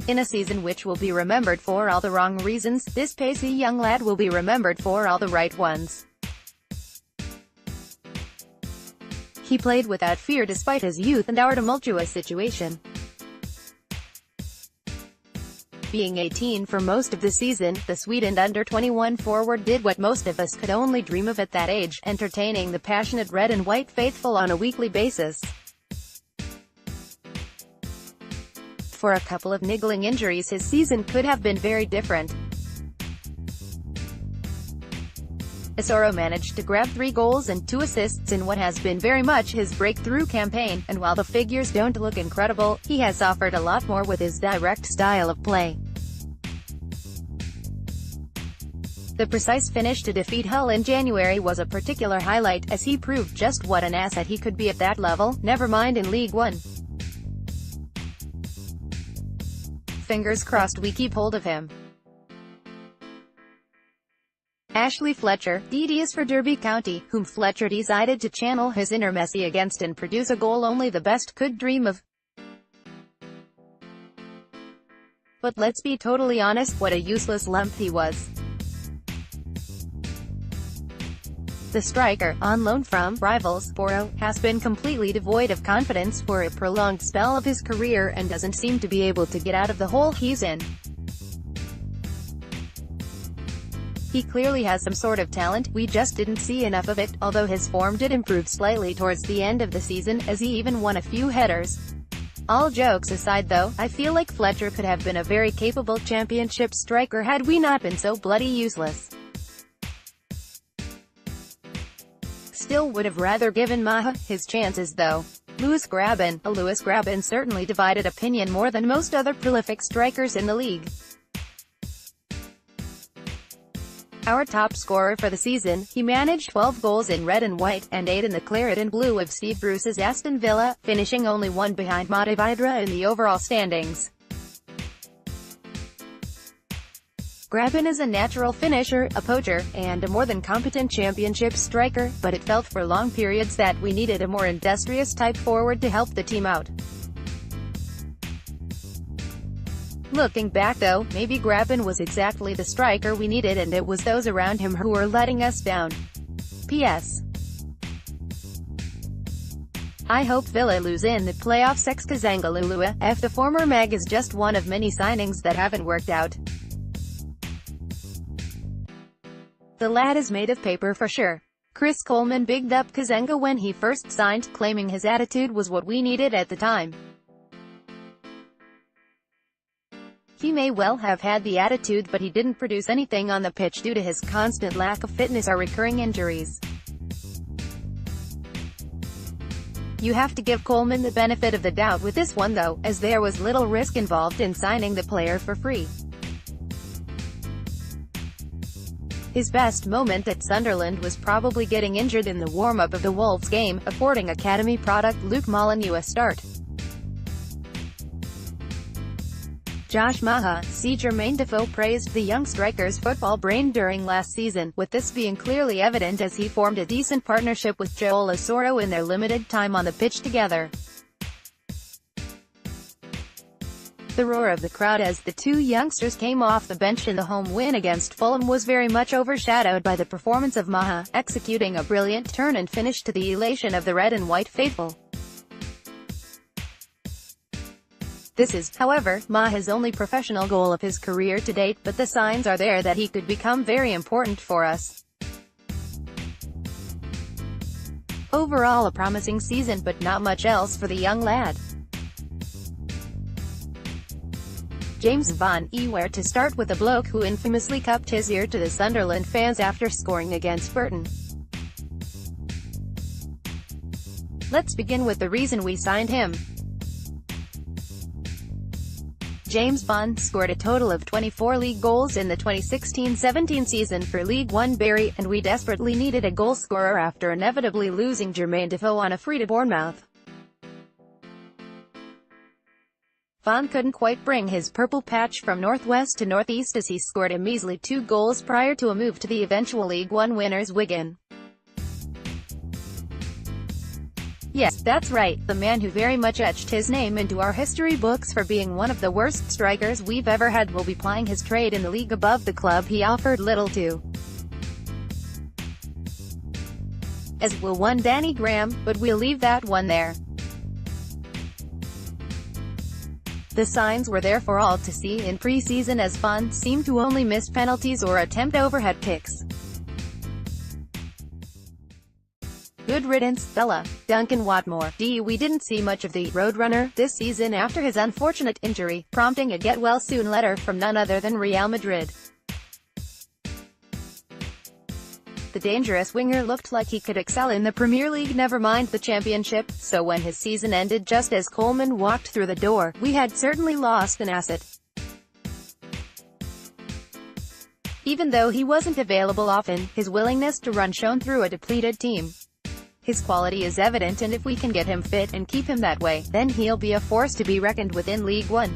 In a season which will be remembered for all the wrong reasons, this pacey young lad will be remembered for all the right ones. He played without fear despite his youth and our tumultuous situation. Being 18 for most of the season, the Sweden under-21 forward did what most of us could only dream of at that age, entertaining the passionate red and white faithful on a weekly basis. For a couple of niggling injuries, his season could have been very different. Asoro managed to grab 3 goals and 2 assists in what has been very much his breakthrough campaign, and while the figures don't look incredible, he has offered a lot more with his direct style of play. The precise finish to defeat Hull in January was a particular highlight, as he proved just what an asset he could be at that level, never mind in League One. Fingers crossed we keep hold of him. Ashley Fletcher, DD is for Derby County, whom Fletcher decided to channel his inner Messi against and produce a goal only the best could dream of. But let's be totally honest, what a useless lump he was. The striker, on loan from rivals Asoro, has been completely devoid of confidence for a prolonged spell of his career and doesn't seem to be able to get out of the hole he's in. He clearly has some sort of talent, we just didn't see enough of it, although his form did improve slightly towards the end of the season, as he even won a few headers. All jokes aside though, I feel like Fletcher could have been a very capable championship striker had we not been so bloody useless. Still would have rather given Maha his chances though. Lewis Graben certainly divided opinion more than most other prolific strikers in the league. Our top scorer for the season, he managed 12 goals in red and white, and 8 in the claret and blue of Steve Bruce's Aston Villa, finishing only 1 behind Mate Vidra in the overall standings. Graben is a natural finisher, a poacher, and a more than competent championship striker, but it felt for long periods that we needed a more industrious type forward to help the team out. Looking back though, maybe Graben was exactly the striker we needed and it was those around him who were letting us down. P.S. I hope Villa lose in the playoffs. Kazangalulua, F. The former Mag is just one of many signings that haven't worked out. The lad is made of paper for sure. Chris Coleman bigged up Kazanga when he first signed, claiming his attitude was what we needed at the time. He may well have had the attitude, but he didn't produce anything on the pitch due to his constant lack of fitness or recurring injuries. You have to give Coleman the benefit of the doubt with this one though, as there was little risk involved in signing the player for free. His best moment at Sunderland was probably getting injured in the warm-up of the Wolves game, affording academy product Luke Molineux a start. Josh Maha, C. Jermaine Defoe praised the young striker's football brain during last season, with this being clearly evident as he formed a decent partnership with Joel Asoro in their limited time on the pitch together. The roar of the crowd as the two youngsters came off the bench in the home win against Fulham was very much overshadowed by the performance of Maha, executing a brilliant turn and finish to the elation of the red and white faithful. This is, however, Maha's only professional goal of his career to date, but the signs are there that he could become very important for us. Overall a promising season, but not much else for the young lad. James Van E. Where to start with a bloke who infamously cupped his ear to the Sunderland fans after scoring against Burton. Let's begin with the reason we signed him. James Bond scored a total of 24 league goals in the 2016-17 season for League One Barry, and we desperately needed a goal scorer after inevitably losing Jermaine Defoe on a free to Bournemouth. Van couldn't quite bring his purple patch from northwest to northeast as he scored a measly 2 goals prior to a move to the eventual League One winners Wigan. Yes, that's right, the man who very much etched his name into our history books for being one of the worst strikers we've ever had will be plying his trade in the league above the club he offered little to. As will one Danny Graham, but we'll leave that one there. The signs were there for all to see in pre-season as Fon seemed to only miss penalties or attempt overhead kicks. Good riddance, fella. Duncan Watmore. We didn't see much of the Roadrunner this season after his unfortunate injury, prompting a get-well-soon letter from none other than Real Madrid. The dangerous winger looked like he could excel in the Premier League, never mind the Championship, so when his season ended just as Coleman walked through the door, we had certainly lost an asset. Even though he wasn't available often, his willingness to run shone through a depleted team. His quality is evident, and if we can get him fit and keep him that way, then he'll be a force to be reckoned with in League One.